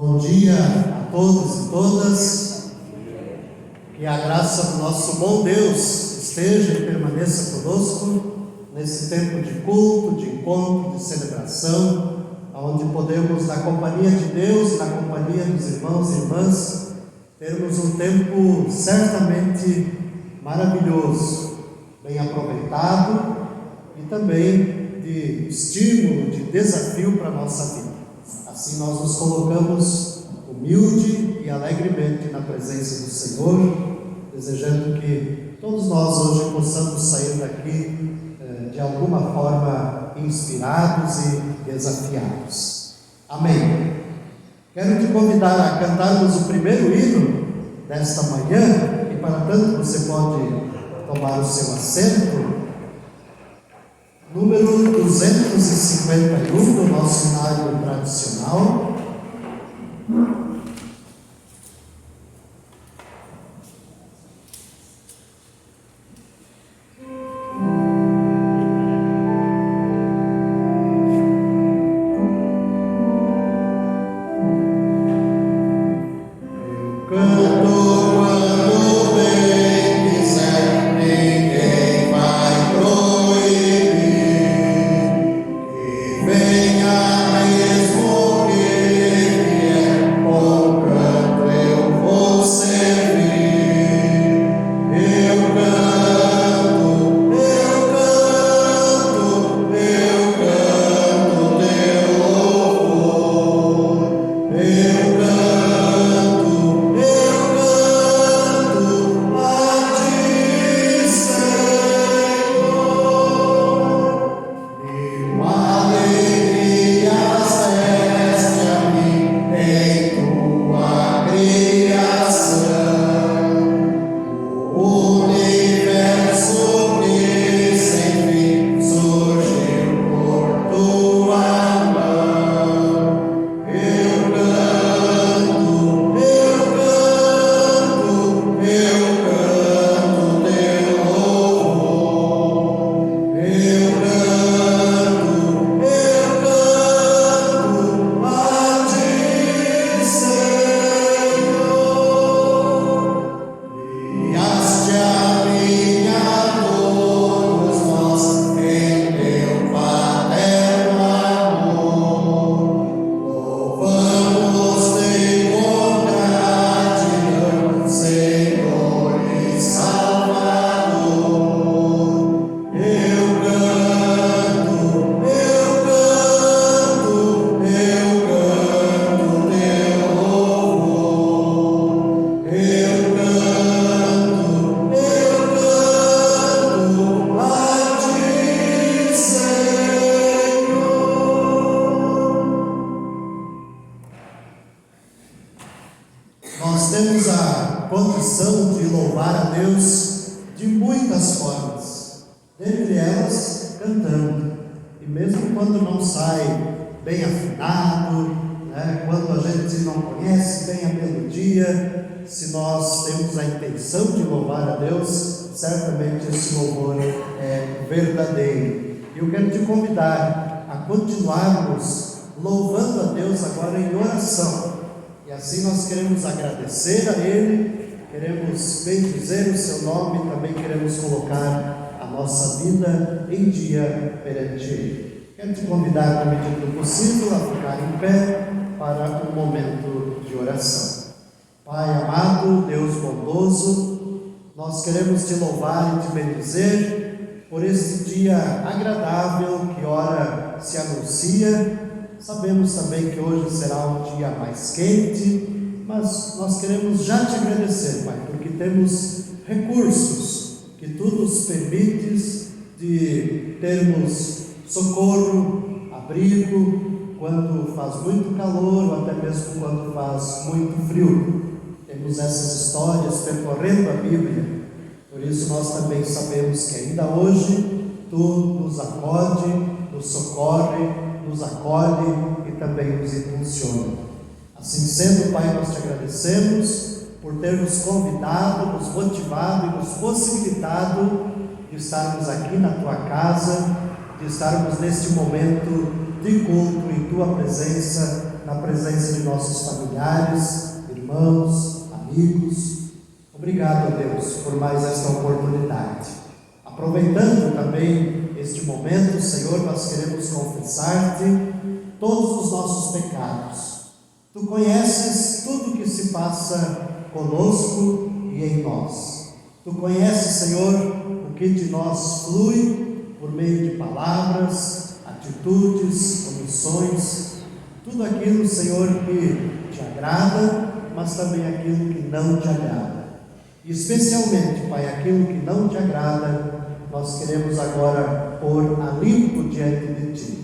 Bom dia a todos e todas. Que a graça do nosso bom Deus esteja e permaneça conosco nesse tempo de culto, de encontro, de celebração, onde podemos, na companhia de Deus, na companhia dos irmãos e irmãs, termos um tempo certamente maravilhoso, bem aproveitado e também de estímulo, de desafio para a nossa vida. Assim nós nos colocamos humilde e alegremente na presença do Senhor, desejando que todos nós hoje possamos sair daqui de alguma forma inspirados e desafiados. Amém. Quero te convidar a cantarmos o primeiro hino desta manhã, e para tanto você pode tomar o seu assento. Número 251 do nosso cenário tradicional. Temos a condição de louvar a Deus de muitas formas, dentre elas cantando, e mesmo quando não sai bem afinado, quando a gente não conhece bem a melodia, se nós temos a intenção de louvar a Deus, certamente esse louvor é verdadeiro. E eu quero te convidar a continuarmos louvando a Deus agora em oração. E assim nós queremos agradecer a Ele, queremos bendizer o Seu nome, também queremos colocar a nossa vida em dia perante Ele. Quero te convidar, na medida do possível, a ficar em pé para um momento de oração. Pai amado, Deus bondoso, nós queremos te louvar e te bendizer por este dia agradável que ora se anuncia. Sabemos também que hoje será um dia mais quente, mas nós queremos já te agradecer, Pai, porque temos recursos que Tu nos permites de termos socorro, abrigo, quando faz muito calor ou até mesmo quando faz muito frio. Temos essas histórias percorrendo a Bíblia, por isso nós também sabemos que ainda hoje Tu nos acode, nos socorre, nos acolhe e também nos impulsiona. Assim sendo, Pai, nós te agradecemos por ter nos convidado, nos motivado e nos possibilitado de estarmos aqui na Tua casa, de estarmos neste momento de culto em Tua presença, na presença de nossos familiares, irmãos, amigos. Obrigado, Deus, por mais esta oportunidade. Aproveitando também este momento, Senhor, nós queremos confessar-te todos os nossos pecados. Tu conheces tudo que se passa conosco e em nós. Tu conheces, Senhor, o que de nós flui por meio de palavras, atitudes, omissões, tudo aquilo, Senhor, que te agrada, mas também aquilo que não te agrada. E especialmente, Pai, aquilo que não te agrada, nós queremos agora pôr a limpo diante de Ti,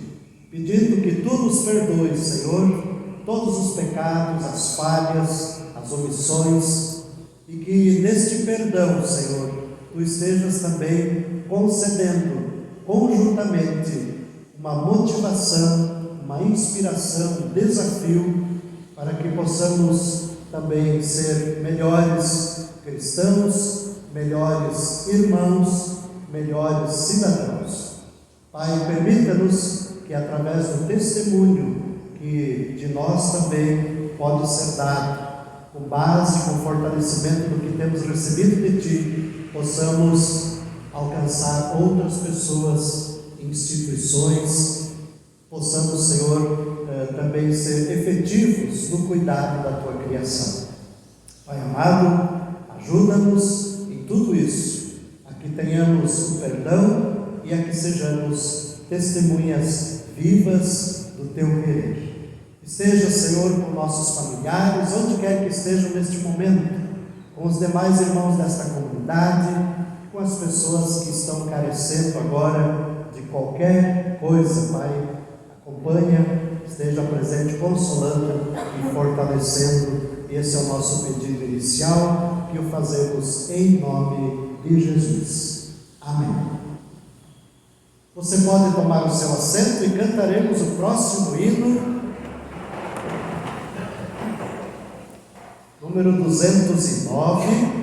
pedindo que Tu nos perdoes, Senhor, todos os pecados, as falhas, as omissões, e que neste perdão, Senhor, Tu estejas também concedendo conjuntamente uma motivação, uma inspiração, um desafio, para que possamos também ser melhores cristãos, melhores irmãos, melhores cidadãos. Pai, permita-nos que através do testemunho que de nós também pode ser dado, com base, com fortalecimento do que temos recebido de Ti, possamos alcançar outras pessoas, instituições, possamos, Senhor, também ser efetivos no cuidado da Tua criação. Pai amado, ajuda-nos em tudo isso, a que tenhamos o perdão e a que sejamos testemunhas vivas do Teu querer. Esteja, Senhor, com nossos familiares, onde quer que estejam neste momento, com os demais irmãos desta comunidade, com as pessoas que estão carecendo agora de qualquer coisa, Pai. Acompanha, esteja presente, consolando e fortalecendo. Esse é o nosso pedido inicial, que o fazemos em nome de Jesus. Amém. Você pode tomar o seu assento e cantaremos o próximo hino, número 209.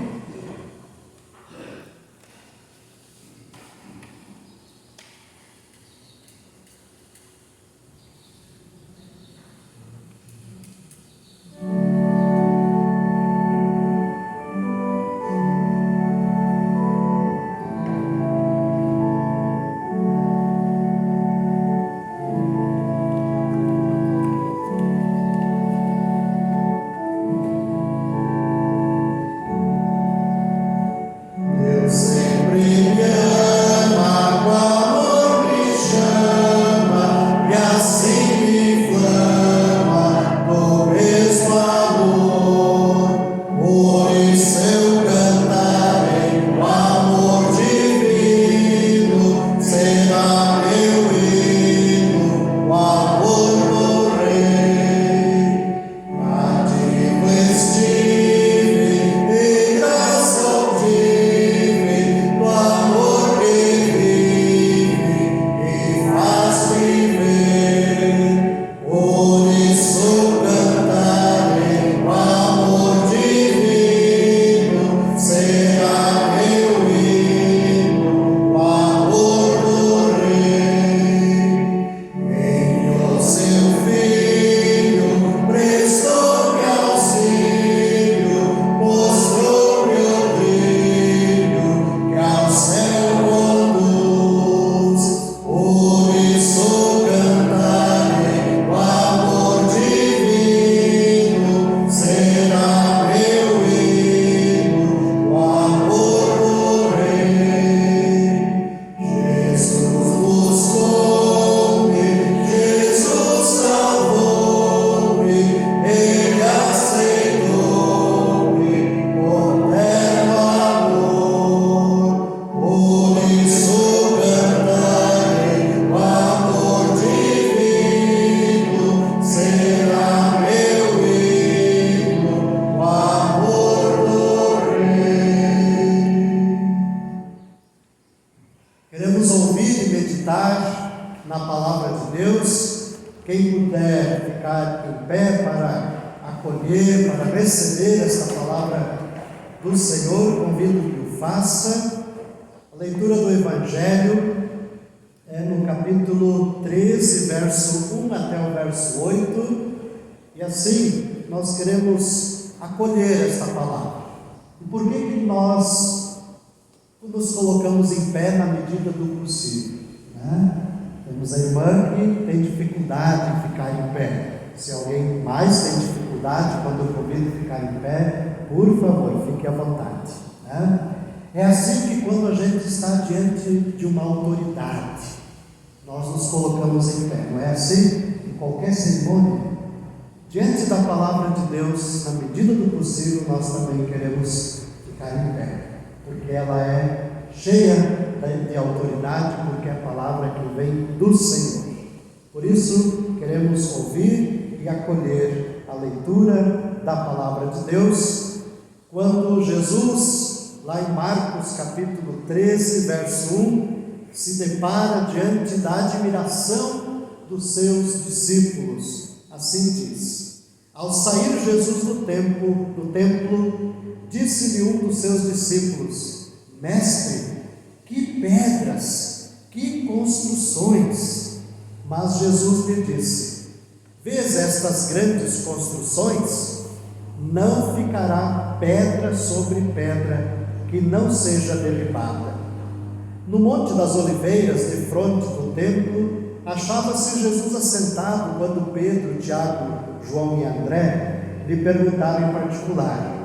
Quem puder ficar em pé para acolher, para receber esta palavra do Senhor, convido que o faça. A leitura do Evangelho é é no capítulo 13, verso 1 até o verso 8, e assim nós queremos acolher esta palavra. E por que nós nos colocamos em pé na medida do possível, né? Temos a irmã que tem dificuldade em ficar em pé. Se alguém mais tem dificuldade quando eu convido a ficar em pé, por favor, fique à vontade, né? É assim que quando a gente está diante de uma autoridade, nós nos colocamos em pé, não é assim? Em qualquer cerimônia, diante da palavra de Deus, na medida do possível, nós também queremos ficar em pé, porque ela é cheia de autoridade, porque é a palavra que vem do Senhor. Por isso, queremos ouvir e acolher a leitura da palavra de Deus, quando Jesus, lá em Marcos capítulo 13, verso 1, se depara diante da admiração dos seus discípulos. Assim diz: ao sair Jesus do templo, disse-lhe um dos seus discípulos: Mestre, que pedras, que construções! Mas Jesus lhe disse: vês estas grandes construções? Não ficará pedra sobre pedra que não seja derribada. No Monte das Oliveiras, defronte do templo, achava-se Jesus assentado quando Pedro, Tiago, João e André lhe perguntaram em particular: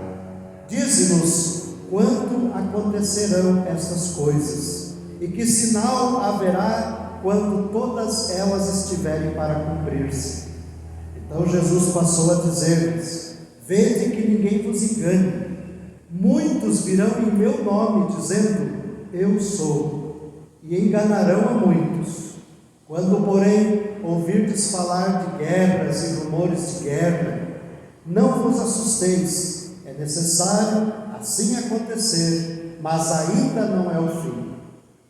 dize-nos quando acontecerão estas coisas, e que sinal haverá quando todas elas estiverem para cumprir-se. Então Jesus passou a dizer-lhes: vede que ninguém vos engane. Muitos virão em meu nome, dizendo: eu sou, e enganarão a muitos. Quando, porém, ouvirdes falar de guerras e rumores de guerra, não vos assusteis. É necessário assim acontecer, mas ainda não é o fim.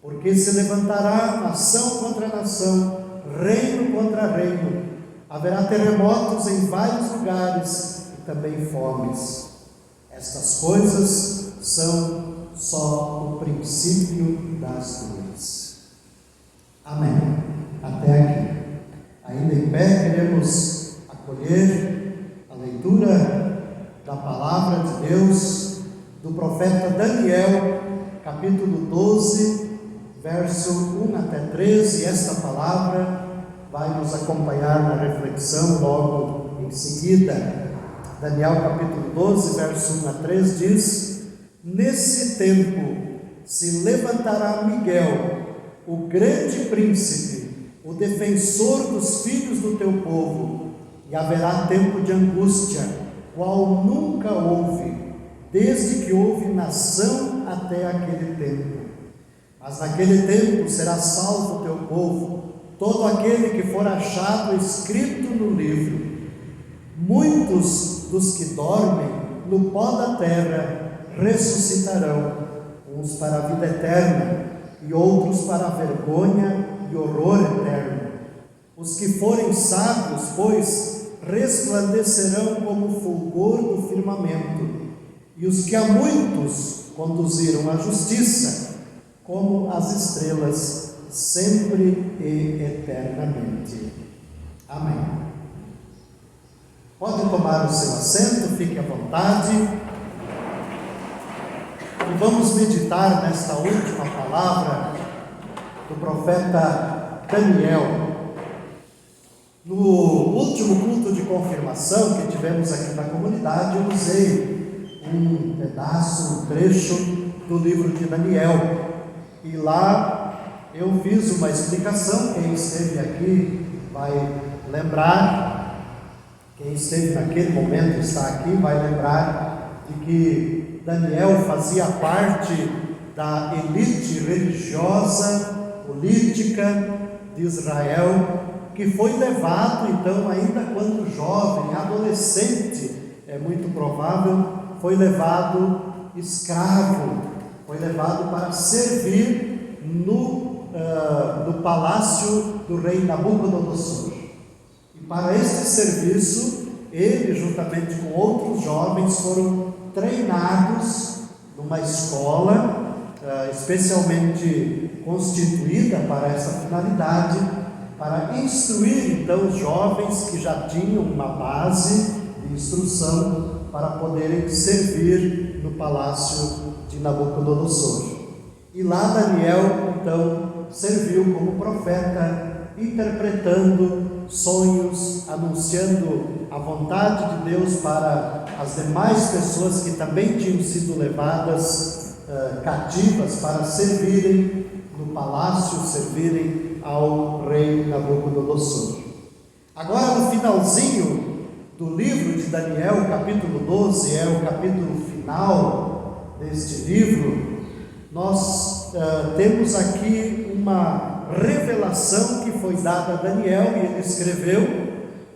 Porque se levantará nação contra nação, reino contra reino. Haverá terremotos em vários lugares e também fomes. Estas coisas são só o princípio das dores. Amém. Até aqui. Ainda em pé, queremos acolher a leitura da palavra de Deus do profeta Daniel, capítulo 12, verso 1 até 13. Esta palavra vai nos acompanhar na reflexão logo em seguida. Daniel capítulo 12, verso 1 a 3 diz: nesse tempo se levantará Miguel, o grande príncipe, o defensor dos filhos do teu povo, e haverá tempo de angústia, qual nunca houve, desde que houve nação até aquele tempo. Mas naquele tempo será salvo o teu povo, todo aquele que for achado escrito no livro. Muitos dos que dormem no pó da terra ressuscitarão, uns para a vida eterna e outros para a vergonha e horror eterno. Os que forem sábios, pois, resplandecerão como o fulgor do firmamento, e os que a muitos conduziram à justiça, como as estrelas, sempre e eternamente. Amém. Pode tomar o seu assento, fique à vontade. E vamos meditar nesta última palavra do profeta Daniel. No último culto de confirmação que tivemos aqui na comunidade, eu usei um pedaço, um trecho do livro de Daniel. E lá eu fiz uma explicação. Quem esteve aqui vai lembrar. Quem esteve naquele momento, está aqui, vai lembrar de que Daniel fazia parte da elite religiosa, política de Israel, que foi levado, então, ainda quando jovem, adolescente, é muito provável, foi levado escravo, foi levado para servir no palácio do rei Nabucodonosor. E para este serviço, ele, juntamente com outros jovens, foram treinados numa escola, especialmente constituída para essa finalidade, para instruir então os jovens que já tinham uma base de instrução para poderem servir no palácio de Nabucodonosor. E lá Daniel então serviu como profeta, interpretando sonhos, anunciando a vontade de Deus para as demais pessoas que também tinham sido levadas cativas para servirem no palácio, servirem ao rei Nabucodonosor. Agora, no finalzinho do livro de Daniel, capítulo 12, é o capítulo final deste livro, nós temos aqui uma revelação que foi dada a Daniel, e ele escreveu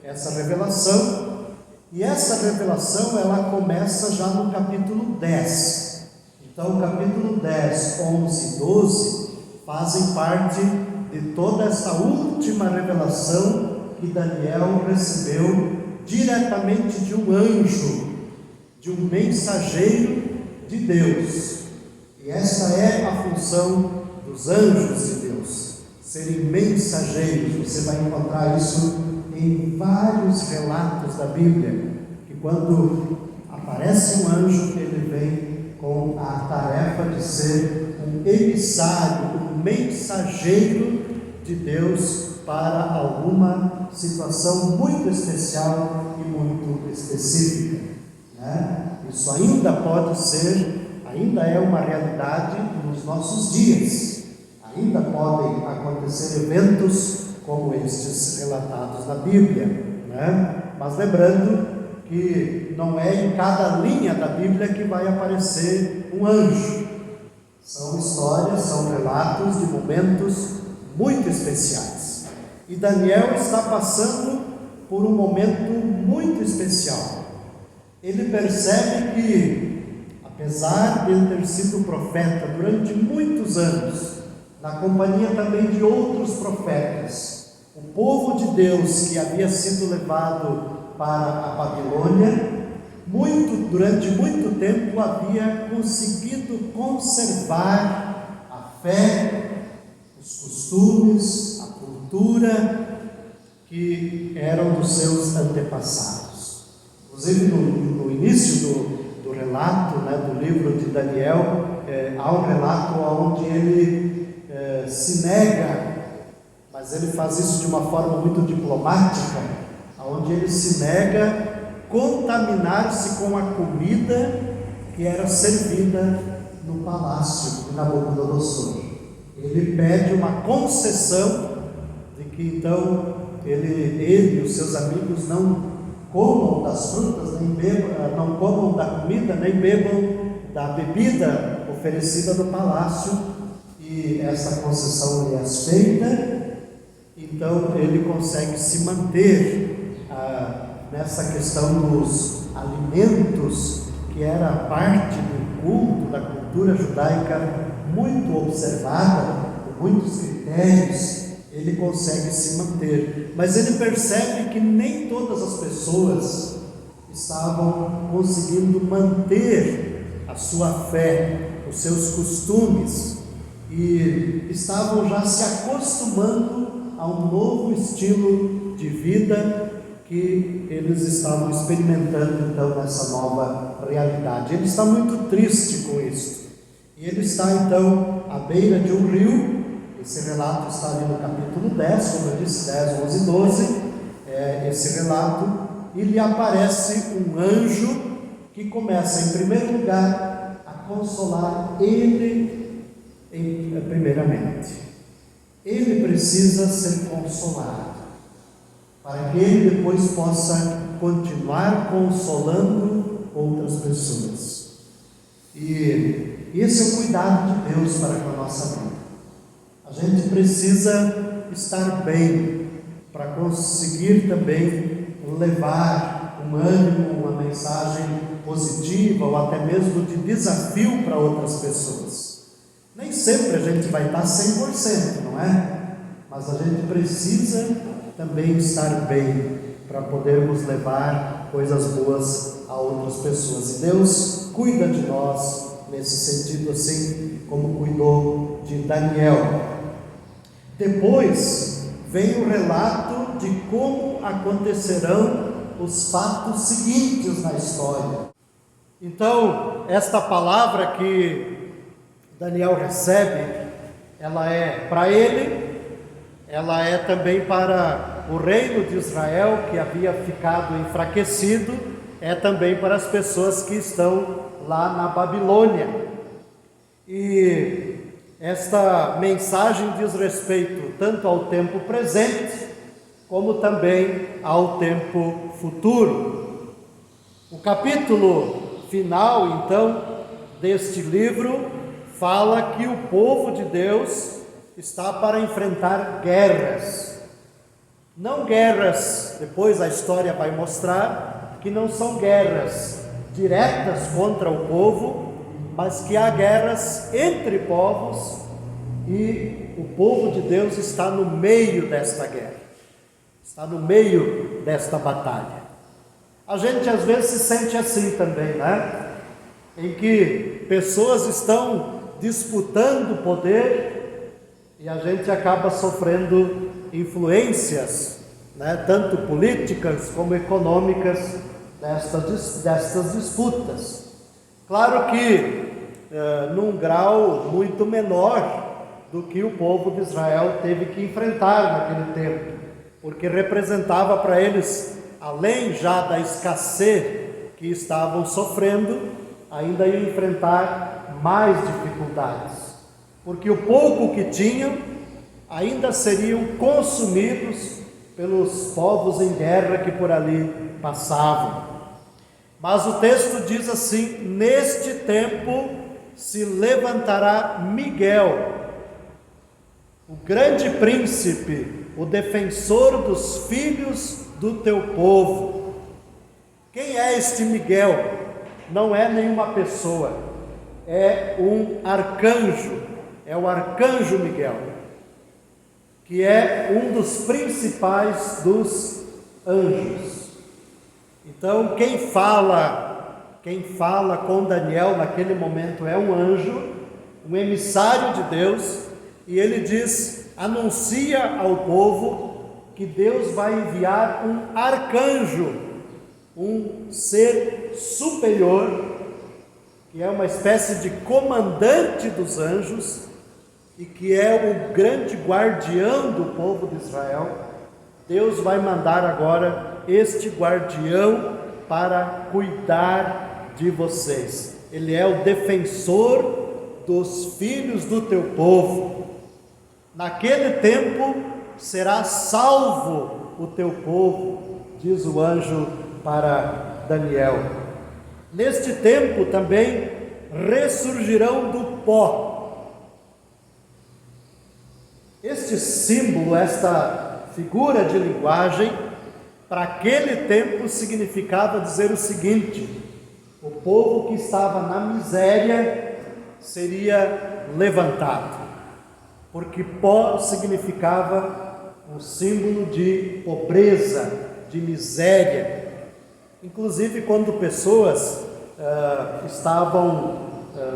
essa revelação, e essa revelação ela começa já no capítulo 10. Então, o capítulo 10, 11 e 12 fazem parte de toda essa última revelação que Daniel recebeu diretamente de um anjo, de um mensageiro de Deus. E essa é a função dos anjos de Deus, serem mensageiros. Você vai encontrar isso em vários relatos da Bíblia, que quando aparece um anjo, ele vem com a tarefa de ser um emissário, um mensageiro de Deus para alguma situação muito especial e muito específica, né? Isso ainda pode ser, ainda é uma realidade nos nossos dias. Ainda podem acontecer eventos como estes relatados na Bíblia, né? Mas lembrando que não é em cada linha da Bíblia que vai aparecer um anjo. São histórias, são relatos de momentos muito especiais. E Daniel está passando por um momento muito especial. Ele percebe que, apesar de ele ter sido profeta durante muitos anos, na companhia também de outros profetas, o povo de Deus que havia sido levado para a Babilônia, durante muito tempo havia conseguido conservar a fé, os costumes, a cultura que eram dos seus antepassados. Inclusive no início do relato, né, do livro de Daniel, há um relato onde ele se nega, mas ele faz isso de uma forma muito diplomática, onde ele se nega a contaminar-se com a comida que era servida no palácio de Nabucodonosor. Ele pede uma concessão de que então ele e os seus amigos não comam das frutas, nem bebam, não comam da comida, nem bebam da bebida oferecida no palácio, e essa concessão lhe é feita. Então ele consegue se manter nessa questão dos alimentos, que era parte do culto, da cultura judaica muito observada, com muitos critérios. Ele consegue se manter, mas ele percebe que nem todas as pessoas estavam conseguindo manter a sua fé, os seus costumes, e estavam já se acostumando a um novo estilo de vida que eles estavam experimentando então nessa nova realidade. Ele está muito triste com isso, e ele está então à beira de um rio. Esse relato está ali no capítulo 10, como eu disse, 10, 11 e 12, esse relato, e lhe aparece um anjo que começa, em primeiro lugar, a consolar ele, primeiramente. Ele precisa ser consolado, para que ele depois possa continuar consolando outras pessoas. E esse é o cuidado de Deus para com a nossa vida. A gente precisa estar bem para conseguir também levar um ânimo, uma mensagem positiva ou até mesmo de desafio para outras pessoas. Nem sempre a gente vai estar 100%, não é? Mas a gente precisa também estar bem para podermos levar coisas boas a outras pessoas. E Deus cuida de nós nesse sentido, assim como cuidou de Daniel. Depois vem o relato de como acontecerão os fatos seguintes na história. Então, esta palavra que Daniel recebe, ela é para ele, ela é também para o reino de Israel, que havia ficado enfraquecido, é também para as pessoas que estão lá na Babilônia. E esta mensagem diz respeito tanto ao tempo presente, como também ao tempo futuro. O capítulo final, então, deste livro, fala que o povo de Deus está para enfrentar guerras. Não guerras, depois a história vai mostrar, que não são guerras diretas contra o povo, mas que há guerras entre povos e o povo de Deus está no meio desta guerra, está no meio desta batalha. A gente às vezes se sente assim também, né? Em que pessoas estão disputando poder e a gente acaba sofrendo influências, né? Tanto políticas como econômicas destas disputas. Claro que num grau muito menor do que o povo de Israel teve que enfrentar naquele tempo, porque representava para eles, além já da escassez que estavam sofrendo, ainda iam enfrentar mais dificuldades, porque o pouco que tinham ainda seriam consumidos pelos povos em guerra que por ali passavam. Mas o texto diz assim: neste tempo se levantará Miguel, o grande príncipe, o defensor dos filhos do teu povo. Quem é este Miguel? Não é nenhuma pessoa, é um arcanjo, é o arcanjo Miguel, que é um dos principais dos anjos. Então, quem fala com Daniel naquele momento é um anjo, um emissário de Deus, e ele diz, anuncia ao povo que Deus vai enviar um arcanjo, um ser superior, que é uma espécie de comandante dos anjos, e que é o grande guardião do povo de Israel. Deus vai mandar agora este guardião para cuidar de vocês. Ele é o defensor dos filhos do teu povo. Naquele tempo será salvo o teu povo, diz o anjo para Daniel. Neste tempo também ressurgirão do pó. Este símbolo, esta figura de linguagem, para aquele tempo significava dizer o seguinte: o povo que estava na miséria seria levantado, porque pó significava um símbolo de pobreza, de miséria. Inclusive quando pessoas estavam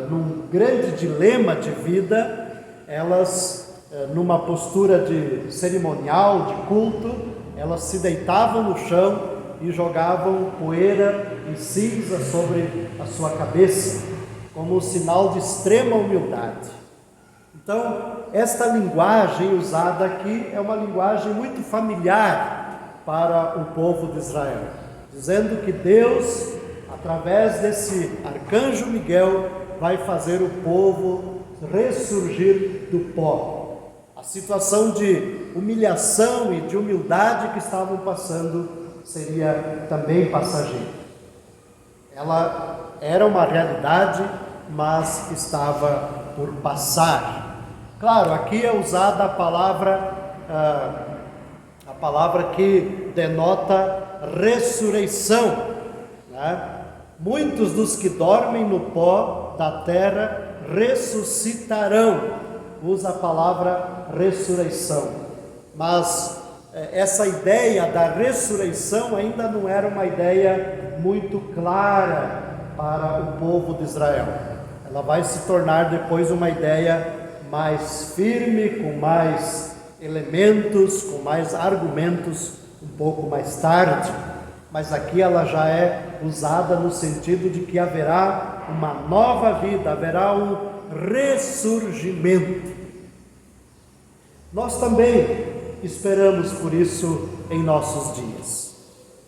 num grande dilema de vida, elas numa postura de cerimonial, de culto, elas se deitavam no chão e jogavam poeira e cinza sobre a sua cabeça, como um sinal de extrema humildade. Então, esta linguagem usada aqui é uma linguagem muito familiar para o povo de Israel, dizendo que Deus, através desse arcanjo Miguel, vai fazer o povo ressurgir do pó. A situação de humilhação e de humildade que estavam passando seria também passageira. Ela era uma realidade, mas estava por passar. Claro, aqui é usada a palavra que denota ressurreição, né? Muitos dos que dormem no pó da terra ressuscitarão. Usa a palavra ressurreição, mas essa ideia da ressurreição ainda não era uma ideia muito clara para o povo de Israel. Ela vai se tornar depois uma ideia mais firme, com mais elementos, com mais argumentos, um pouco mais tarde. Mas aqui ela já é usada no sentido de que haverá uma nova vida, haverá um ressurgimento. Nós também esperamos por isso em nossos dias,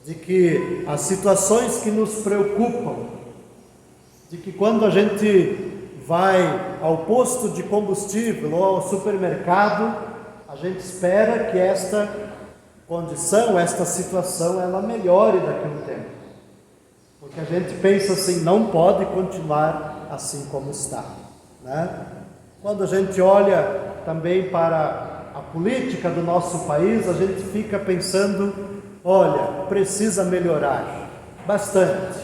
de que as situações que nos preocupam, de que quando a gente vai ao posto de combustível ou ao supermercado, a gente espera que esta condição, esta situação, ela melhore daqui a um tempo. Porque a gente pensa assim, não pode continuar assim como está, né? Quando a gente olha também para a política do nosso país, a gente fica pensando, olha, precisa melhorar bastante,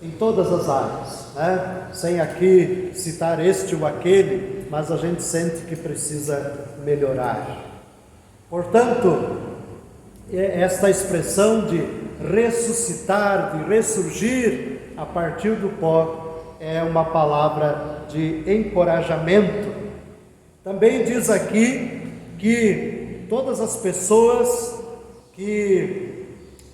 em todas as áreas, né? Sem aqui citar este ou aquele, mas a gente sente que precisa melhorar. Portanto, esta expressão de ressuscitar, de ressurgir a partir do pó, é uma palavra de encorajamento. Também diz aqui que todas as pessoas que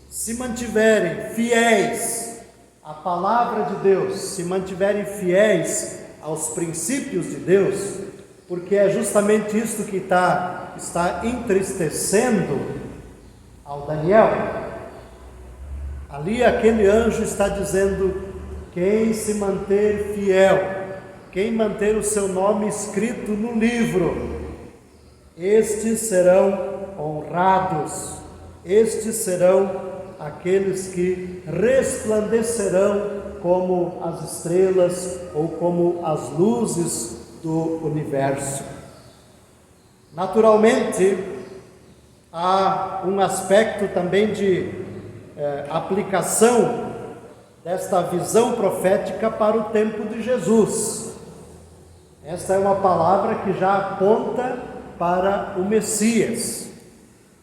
se mantiverem fiéis à palavra de Deus, se mantiverem fiéis aos princípios de Deus, porque é justamente isso que está entristecendo ao Daniel. Ali aquele anjo está dizendo: quem se manter fiel, quem manter o seu nome escrito no livro, estes serão honrados, estes serão aqueles que resplandecerão como as estrelas ou como as luzes do universo. Naturalmente, há um aspecto também de aplicação desta visão profética para o tempo de Jesus. Esta é uma palavra que já aponta para o Messias,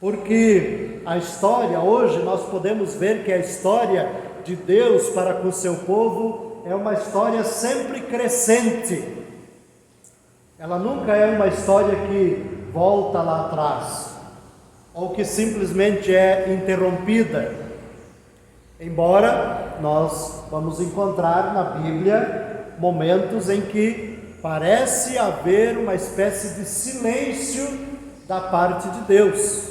porque a história, hoje nós podemos ver que a história de Deus para com o seu povo é uma história sempre crescente. Ela nunca é uma história que volta lá atrás, ou que simplesmente é interrompida. Embora nós vamos encontrar na Bíblia momentos em que parece haver uma espécie de silêncio da parte de Deus.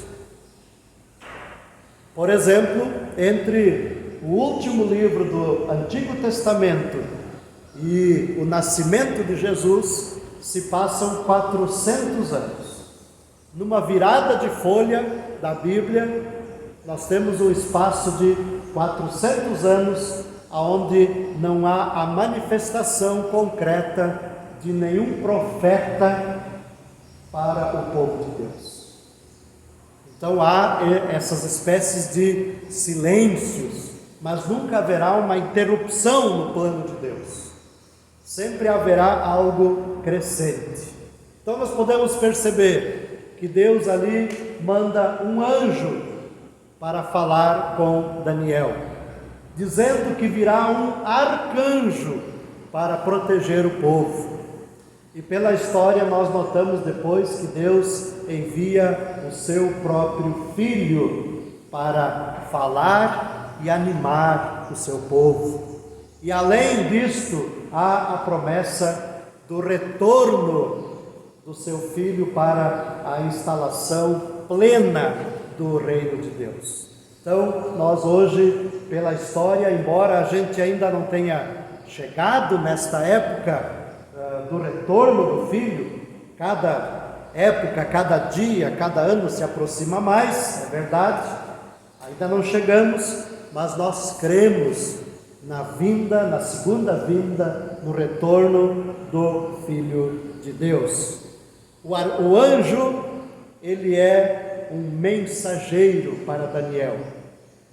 Por exemplo, entre o último livro do Antigo Testamento e o nascimento de Jesus, se passam 400 anos. Numa virada de folha da Bíblia, nós temos um espaço de 400 anos onde não há a manifestação concreta de nenhum profeta para o povo de Deus. Então há essas espécies de silêncios, mas nunca haverá uma interrupção no plano de Deus. Sempre haverá algo crescente. Então nós podemos perceber que Deus ali manda um anjo para falar com Daniel, dizendo que virá um arcanjo para proteger o povo. E pela história nós notamos depois que Deus envia o seu próprio Filho para falar e animar o seu povo. E além disto, há a promessa do retorno do seu Filho para a instalação plena do reino de Deus. Então, nós hoje, pela história, embora a gente ainda não tenha chegado nesta época do retorno do Filho, cada época, cada dia, cada ano se aproxima mais, é verdade, ainda não chegamos, mas nós cremos na vinda, na segunda vinda, no retorno do Filho de Deus. O anjo, ele é um mensageiro para Daniel.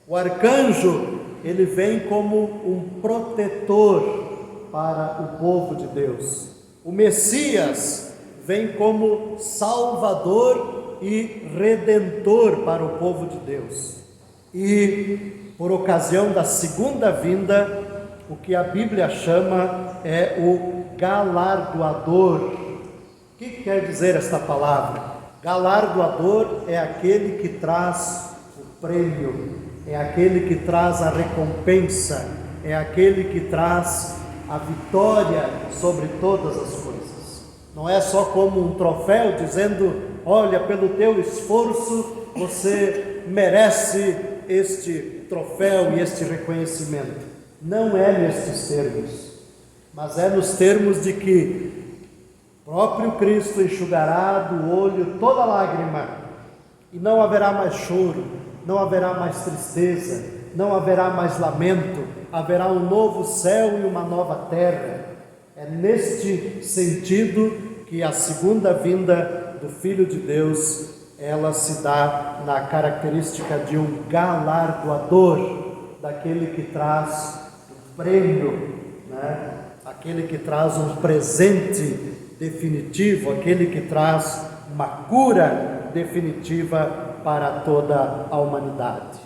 O arcanjo, ele vem como um protetor para o povo de Deus. O Messias vem como salvador e redentor para o povo de Deus. E por ocasião da segunda vinda, o que a Bíblia chama é o galardoador. O que quer dizer esta palavra? Galardoador é aquele que traz o prêmio, é aquele que traz a recompensa, é aquele que traz a vitória sobre todas as coisas. Não é só como um troféu dizendo: olha, pelo teu esforço você merece este troféu e este reconhecimento. Não é nestes termos, mas é nos termos de que o próprio Cristo enxugará do olho toda lágrima, e não haverá mais choro, não haverá mais tristeza, não haverá mais lamento, haverá um novo céu e uma nova terra. É neste sentido que a segunda vinda do Filho de Deus, ela se dá na característica de um galardoador, daquele que traz o prêmio, né? Aquele que traz um presente definitivo, aquele que traz uma cura definitiva para toda a humanidade.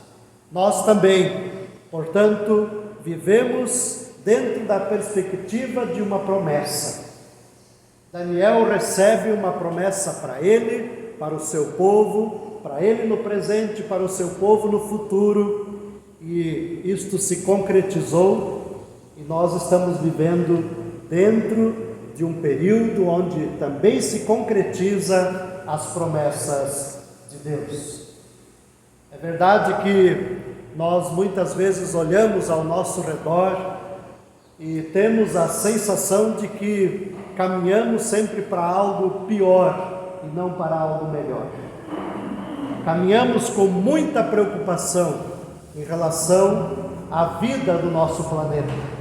Nós também, portanto, vivemos dentro da perspectiva de uma promessa. Daniel recebe uma promessa para ele, para o seu povo, para ele no presente, para o seu povo no futuro, e isto se concretizou, e nós estamos vivendo dentro de um período onde também se concretiza as promessas de Deus. É verdade que nós muitas vezes olhamos ao nosso redor e temos a sensação de que caminhamos sempre para algo pior e não para algo melhor. Caminhamos com muita preocupação em relação à vida do nosso planeta,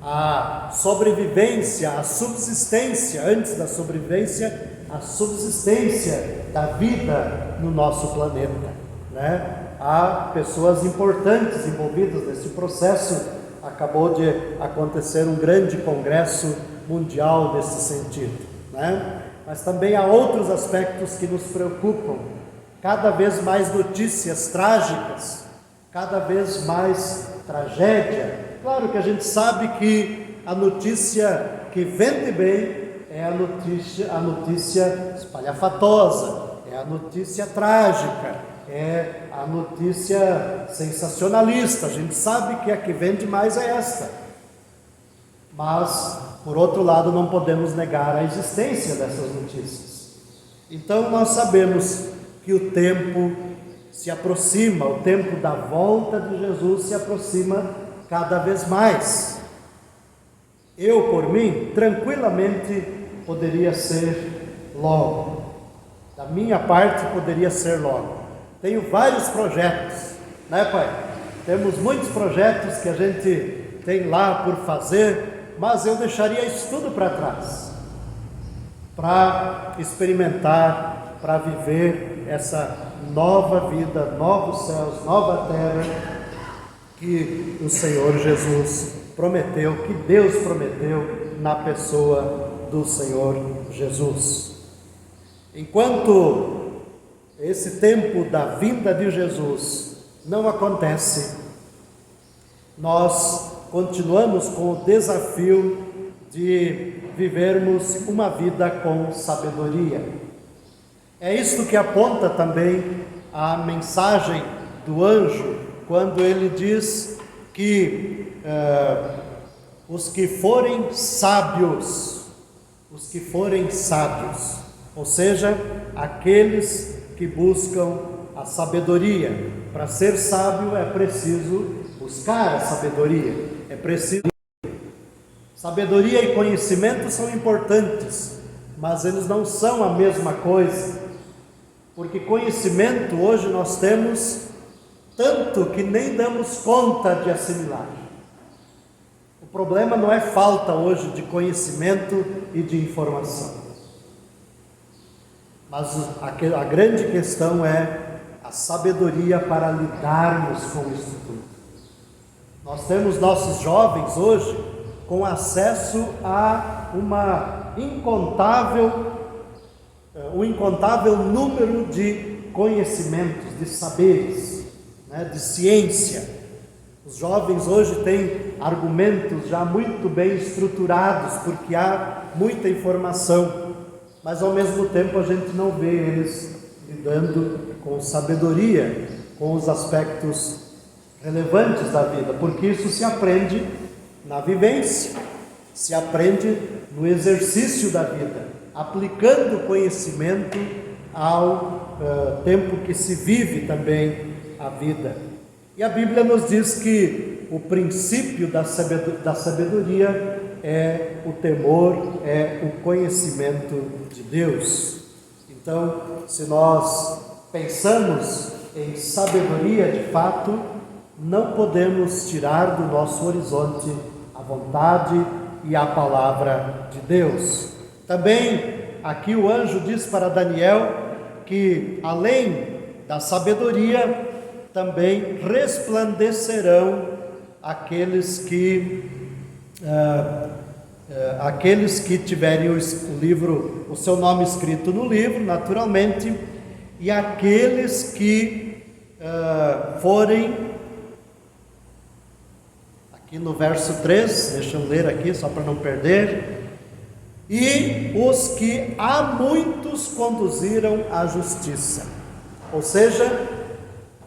a sobrevivência, a subsistência, antes da sobrevivência, a subsistência da vida no nosso planeta, né? Há pessoas importantes envolvidas nesse processo. Acabou de acontecer um grande congresso mundial nesse sentido, né? Mas também há outros aspectos que nos preocupam. Cada vez mais notícias trágicas, cada vez mais tragédia. Claro que a gente sabe que a notícia que vende bem é a notícia espalhafatosa, é a notícia trágica, é a notícia sensacionalista. A gente sabe que a que vende mais é esta. Mas, por outro lado, não podemos negar a existência dessas notícias. Então, nós sabemos que o tempo se aproxima, o tempo da volta de Jesus se aproxima cada vez mais. Eu, por mim, tranquilamente poderia ser logo. Da minha parte, poderia ser logo. Tenho vários projetos, né, pai? Temos muitos projetos que a gente tem lá por fazer, mas eu deixaria isso tudo para trás, para experimentar, para viver essa nova vida, novos céus, nova terra, que o Senhor Jesus prometeu, que Deus prometeu na pessoa do Senhor Jesus. Enquanto esse tempo da vinda de Jesus não acontece, nós continuamos com o desafio de vivermos uma vida com sabedoria. É isto que aponta também a mensagem do anjo, quando ele diz que os que forem sábios, ou seja, aqueles que buscam a sabedoria. Para ser sábio é preciso buscar a sabedoria, é preciso. Sabedoria e conhecimento são importantes, mas eles não são a mesma coisa, porque conhecimento hoje nós temos tanto que nem damos conta de assimilar. O problema não é falta hoje de conhecimento e de informação, mas a grande questão é a sabedoria para lidarmos com isso tudo. Nós temos nossos jovens hoje com acesso a um incontável número de conhecimentos, de saberes, né, de ciência. Os jovens hoje têm argumentos já muito bem estruturados, porque há muita informação. mas ao mesmo tempo a gente não vê eles lidando com sabedoria, com os aspectos relevantes da vida, porque isso se aprende na vivência, se aprende no exercício da vida, aplicando o conhecimento ao tempo que se vive também a vida. E a Bíblia nos diz que o princípio da sabedoria é o temor, é o conhecimento de Deus. Então, se nós pensamos em sabedoria de fato, não podemos tirar do nosso horizonte a vontade e a palavra de Deus. Também aqui o anjo diz para Daniel que além da sabedoria, também resplandecerão aqueles que tiverem o seu nome escrito no livro, naturalmente, e aqueles que forem, aqui no verso 3, deixa eu ler aqui só para não perder, e os que a muitos conduziram à justiça, ou seja,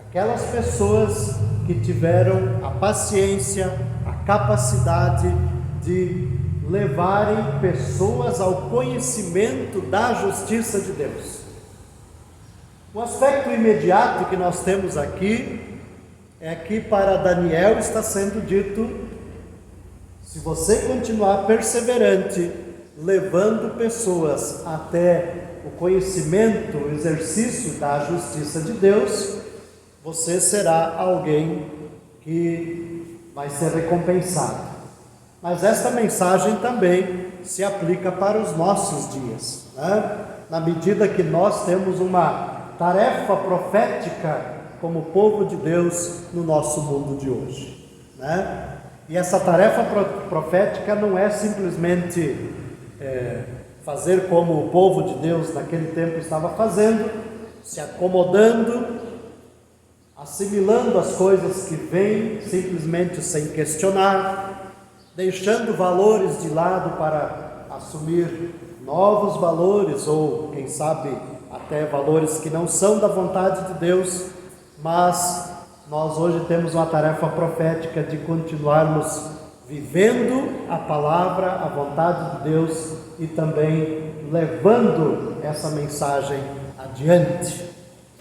aquelas pessoas que tiveram a paciência, a capacidade de levarem pessoas ao conhecimento da justiça de Deus. O aspecto imediato que nós temos aqui é que para Daniel está sendo dito: se você continuar perseverante, levando pessoas até o conhecimento, o exercício da justiça de Deus, você será alguém que vai ser recompensado. Mas esta mensagem também se aplica para os nossos dias, né? Na medida que nós temos uma tarefa profética como povo de Deus no nosso mundo de hoje, né? E essa tarefa profética não é simplesmente fazer como o povo de Deus naquele tempo estava fazendo, se acomodando, assimilando as coisas que vêm simplesmente sem questionar, deixando valores de lado para assumir novos valores, ou quem sabe até valores que não são da vontade de Deus. Mas nós hoje temos uma tarefa profética de continuarmos vivendo a palavra, a vontade de Deus, e também levando essa mensagem adiante.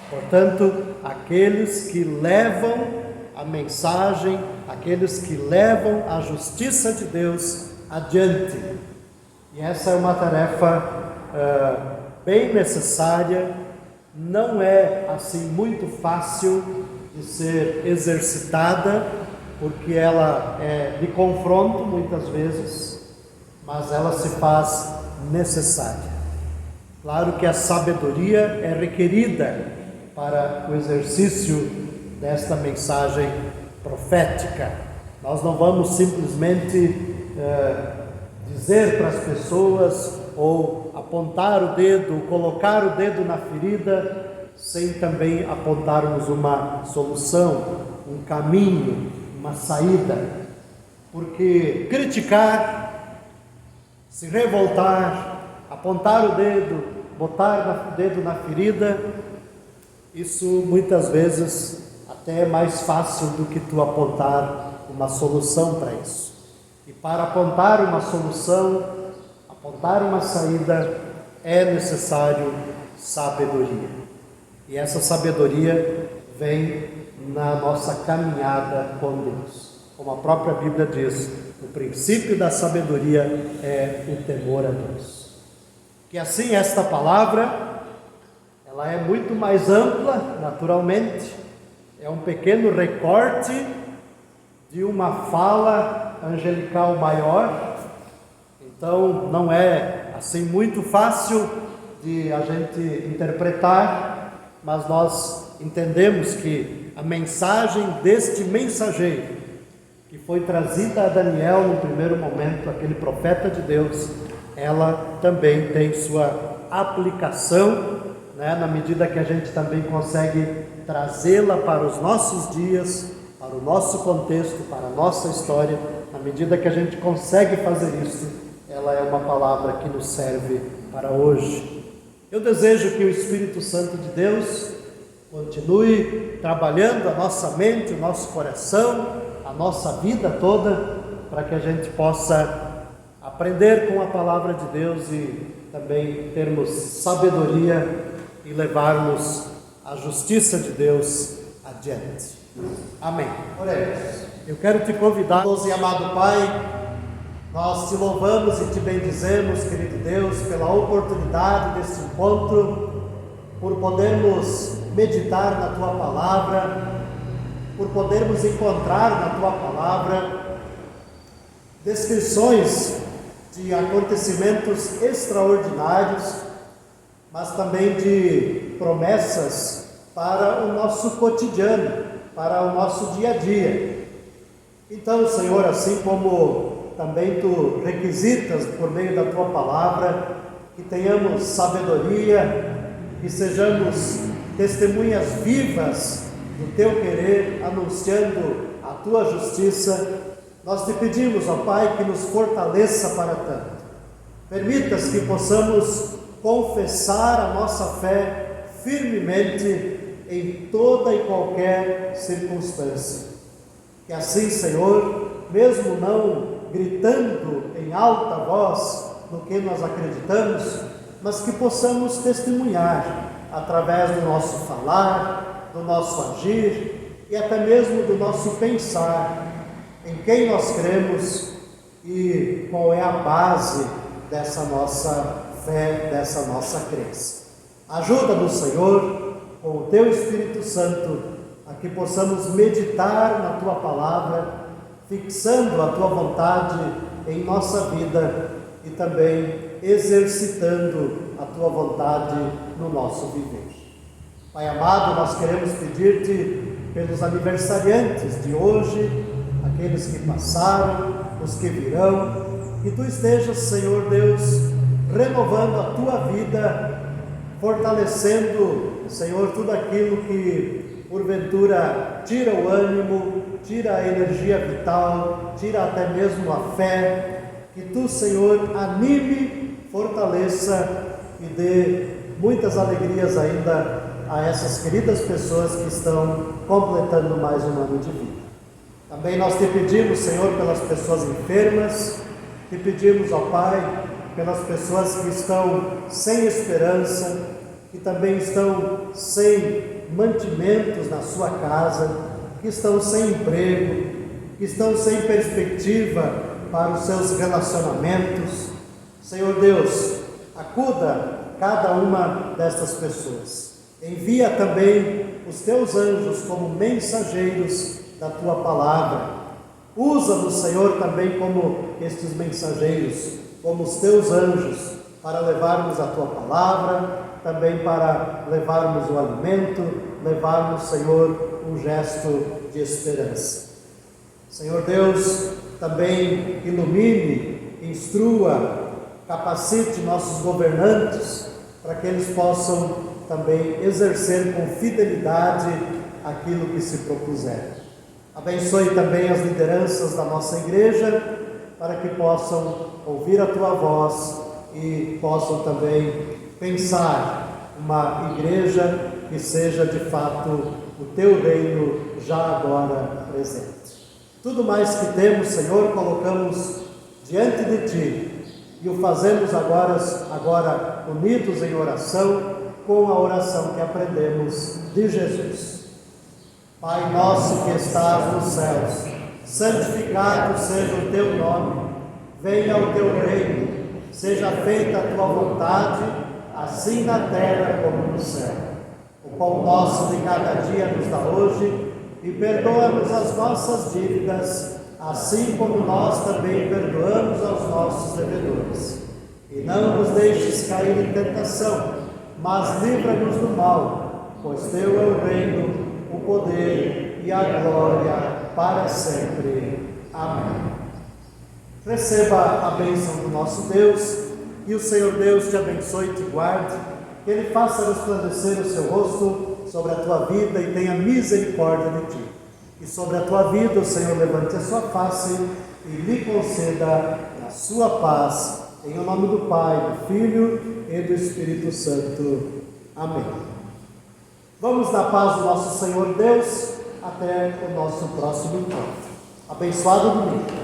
Portanto, aqueles que levam a mensagem, aqueles que levam a justiça de Deus adiante. E essa é uma tarefa bem necessária, não é assim muito fácil de ser exercitada, porque ela é de confronto muitas vezes, mas ela se faz necessária. Claro que a sabedoria é requerida para o exercício desta mensagem profética. Nós não vamos simplesmente dizer para as pessoas, ou apontar o dedo, colocar o dedo na ferida, sem também apontarmos uma solução, um caminho, uma saída. Porque criticar, se revoltar, apontar o dedo, botar o dedo na ferida, isso muitas vezes até é mais fácil do que tu apontar uma solução para isso. E para apontar uma solução, apontar uma saída, é necessário sabedoria. E essa sabedoria vem na nossa caminhada com Deus. Como a própria Bíblia diz, o princípio da sabedoria é o temor a Deus. Que assim esta palavra, ela é muito mais ampla, naturalmente, é um pequeno recorte de uma fala angelical maior. Então não é assim muito fácil de a gente interpretar, mas nós entendemos que a mensagem deste mensageiro, que foi trazida a Daniel no primeiro momento, aquele profeta de Deus, ela também tem sua aplicação, né, na medida que a gente também consegue trazê-la para os nossos dias, para o nosso contexto, para a nossa história. Na medida que a gente consegue fazer isso, ela é uma palavra que nos serve para hoje. Eu desejo que o Espírito Santo de Deus continue trabalhando a nossa mente, o nosso coração, a nossa vida toda, para que a gente possa aprender com a palavra de Deus e também termos sabedoria e levarmos a justiça de Deus adiante. Amém. Oremos. Eu quero te convidar, doce e amado Pai, nós te louvamos e te bendizemos, querido Deus, pela oportunidade deste encontro, por podermos meditar na Tua Palavra, por podermos encontrar na Tua Palavra descrições de acontecimentos extraordinários, mas também de promessas para o nosso cotidiano, para o nosso dia a dia. Então, Senhor, assim como também Tu requisitas por meio da Tua Palavra, que tenhamos sabedoria, que sejamos testemunhas vivas do Teu querer, anunciando a Tua justiça, nós te pedimos, ó Pai, que nos fortaleça para tanto. Permitas que possamos confessar a nossa fé firmemente em toda e qualquer circunstância. Que assim, Senhor, mesmo não gritando em alta voz no que nós acreditamos, mas que possamos testemunhar através do nosso falar, do nosso agir e até mesmo do nosso pensar em quem nós cremos e qual é a base dessa nossa fé, dessa nossa crença. Ajuda-nos, Senhor, com o Teu Espírito Santo, a que possamos meditar na Tua Palavra, fixando a Tua vontade em nossa vida e também exercitando a Tua vontade no nosso viver. Pai amado, nós queremos pedir-te pelos aniversariantes de hoje, aqueles que passaram, os que virão, que Tu estejas, Senhor Deus, renovando a Tua vida, fortalecendo, Senhor, tudo aquilo que porventura tira o ânimo, tira a energia vital, tira até mesmo a fé. Que Tu, Senhor, anime, fortaleça e dê muitas alegrias ainda a essas queridas pessoas que estão completando mais um ano de vida. Também nós te pedimos, Senhor, pelas pessoas enfermas, te pedimos, ó Pai, pelas pessoas que estão sem esperança, que também estão sem mantimentos na sua casa, que estão sem emprego, que estão sem perspectiva para os seus relacionamentos. Senhor Deus, acuda cada uma destas pessoas. Envia também os Teus anjos como mensageiros da Tua Palavra. Usa-nos, Senhor, também como estes mensageiros, como os Teus anjos, para levarmos a Tua Palavra, também para levarmos o alimento, levarmos, Senhor, um gesto de esperança. Senhor Deus, também ilumine, instrua, capacite nossos governantes, para que eles possam também exercer com fidelidade aquilo que se propuserem. Abençoe também as lideranças da nossa igreja, para que possam ouvir a Tua voz e possam também pensar uma igreja que seja de fato o Teu reino já agora presente. Tudo mais que temos, Senhor, colocamos diante de Ti e o fazemos agora unidos em oração com a oração que aprendemos de Jesus. Pai nosso que estás nos céus, santificado seja o Teu nome, venha o Teu reino, seja feita a Tua vontade, assim na terra como no céu. O pão nosso de cada dia nos dá hoje, e perdoa-nos as nossas dívidas, assim como nós também perdoamos aos nossos devedores. E não nos deixes cair em tentação, mas livra-nos do mal, pois Teu é o reino, o poder e a glória para sempre. Amém. Receba a bênção do nosso Deus, e o Senhor Deus te abençoe e te guarde, que Ele faça resplandecer o seu rosto sobre a tua vida e tenha misericórdia de ti. E sobre a tua vida o Senhor levante a sua face e lhe conceda a sua paz. Em nome do Pai, do Filho e do Espírito Santo. Amém. Vamos na paz do nosso Senhor Deus, até o nosso próximo encontro. Abençoado domingo.